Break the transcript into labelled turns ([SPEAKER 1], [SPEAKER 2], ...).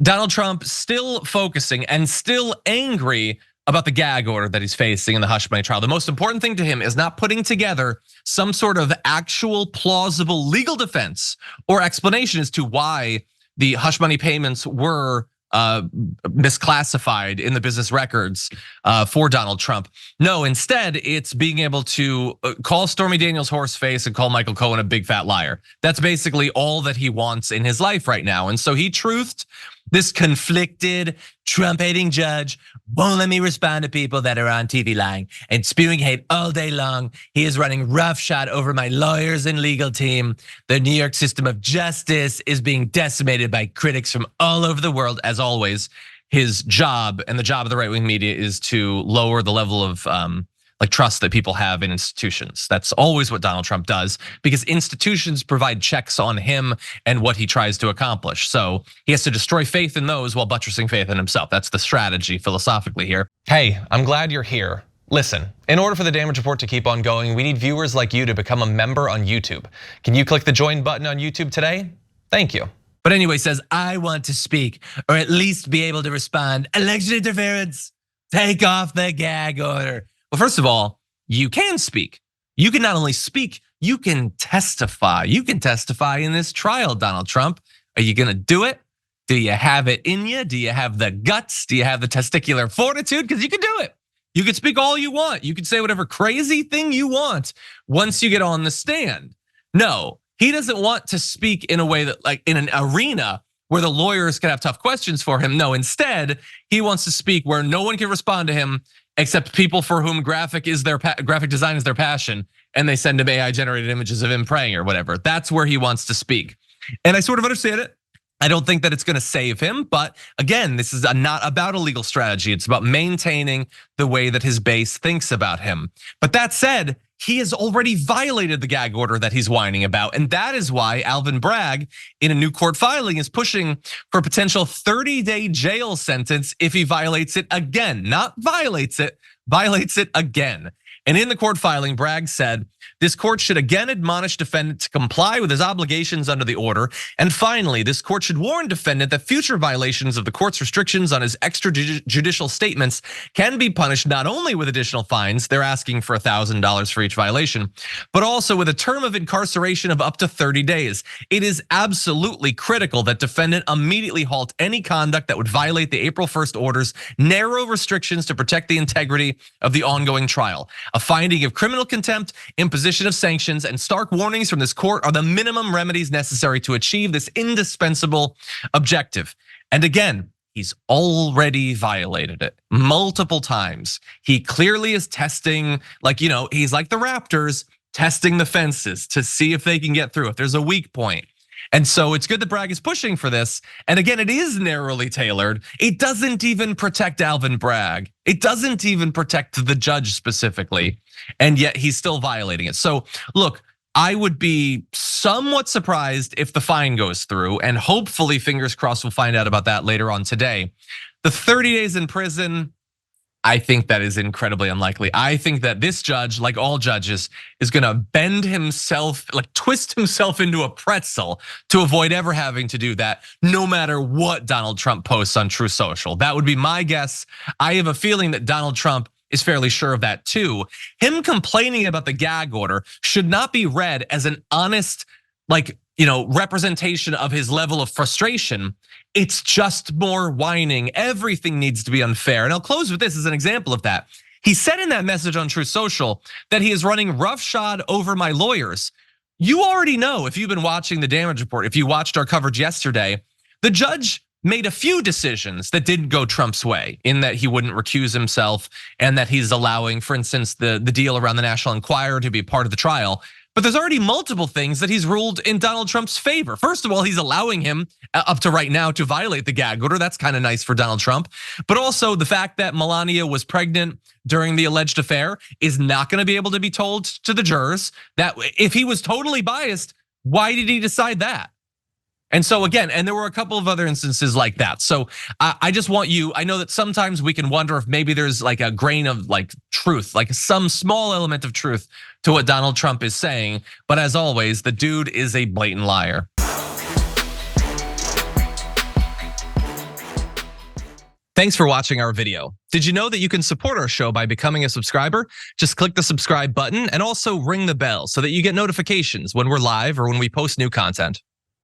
[SPEAKER 1] Donald Trump still focusing and still angry about the gag order that he's facing in the hush money trial. The most important thing to him is not putting together some sort of actual plausible legal defense or explanation as to why the hush money payments were misclassified in the business records for Donald Trump. No, instead, it's being able to call Stormy Daniels horseface and call Michael Cohen a big fat liar. That's basically all that he wants in his life right now. And so he truthed this conflicted, Trump-hating judge won't let me respond to people that are on TV lying and spewing hate all day long. He is running roughshod over my lawyers and legal team. The New York system of justice is being decimated by critics from all over the world. As always, his job and the job of the right-wing media is to lower the level of trust that people have in institutions. That's always what Donald Trump does, because institutions provide checks on him and what he tries to accomplish. So he has to destroy faith in those while buttressing faith in himself. That's the strategy philosophically here. Hey, I'm glad you're here. Listen, in order for the damage report to keep on going, we need viewers like you to become a member on YouTube. Can you click the join button on YouTube today? Thank you. But anyway, says, I want to speak, or at least be able to respond. Election interference, take off the gag order. Well, first of all, you can speak. You can not only speak, you can testify. You can testify in this trial, Donald Trump. Are you gonna do it? Do you have it in you? Do you have the guts? Do you have the testicular fortitude? Because you can do it. You can speak all you want. You can say whatever crazy thing you want once you get on the stand. No, he doesn't want to speak in a way that, like in an arena where the lawyers can have tough questions for him. No, instead, he wants to speak where no one can respond to him except people for whom graphic design is their passion, and they send him AI generated images of him praying or whatever. That's where he wants to speak. And I sort of understand it. I don't think that it's gonna save him, but again, this is not about a legal strategy. It's about maintaining the way that his base thinks about him. But that said, he has already violated the gag order that he's whining about. And that is why Alvin Bragg, in a new court filing, is pushing for a potential 30-day jail sentence if he violates it again. Not violates it again. And in the court filing, Bragg said, this court should again admonish defendant to comply with his obligations under the order. And finally, this court should warn defendant that future violations of the court's restrictions on his extrajudicial statements can be punished not only with additional fines, they're asking for $1,000 for each violation, but also with a term of incarceration of up to 30 days. It is absolutely critical that defendant immediately halt any conduct that would violate the April 1st order's narrow restrictions to protect the integrity of the ongoing trial. A finding of criminal contempt, imposition of sanctions, and stark warnings from this court are the minimum remedies necessary to achieve this indispensable objective. And again, he's already violated it multiple times. He clearly is testing, he's like the Raptors, testing the fences to see if they can get through, if there's a weak point. And so it's good that Bragg is pushing for this. And again, it is narrowly tailored. It doesn't even protect Alvin Bragg. It doesn't even protect the judge specifically. And yet he's still violating it. So look, I would be somewhat surprised if the fine goes through, and hopefully, fingers crossed, we'll find out about that later on today. The 30 days in prison, I think that is incredibly unlikely. I think that this judge, like all judges, is gonna bend himself, twist himself into a pretzel to avoid ever having to do that, no matter what Donald Trump posts on Truth Social. That would be my guess. I have a feeling that Donald Trump is fairly sure of that too. Him complaining about the gag order should not be read as an honest, representation of his level of frustration. It's just more whining. Everything needs to be unfair. And I'll close with this as an example of that. He said in that message on Truth Social that he is running roughshod over my lawyers. You already know, if you've been watching the damage report, if you watched our coverage yesterday, the judge made a few decisions that didn't go Trump's way, in that he wouldn't recuse himself and that he's allowing, for instance, the deal around the National Enquirer to be part of the trial. But there's already multiple things that he's ruled in Donald Trump's favor. First of all, he's allowing him up to right now to violate the gag order. That's kind of nice for Donald Trump. But also the fact that Melania was pregnant during the alleged affair is not going to be able to be told to the jurors. That if he was totally biased, why did he decide that? And so again, and there were a couple of other instances like that. So I just want you, I know that sometimes we can wonder if maybe there's like a grain of truth, like some small element of truth to what Donald Trump is saying. But as always, the dude is a blatant liar. Thanks for watching our video. Did you know that you can support our show by becoming a subscriber? Just click the subscribe button and also ring the bell so that you get notifications when we're live or when we post new content.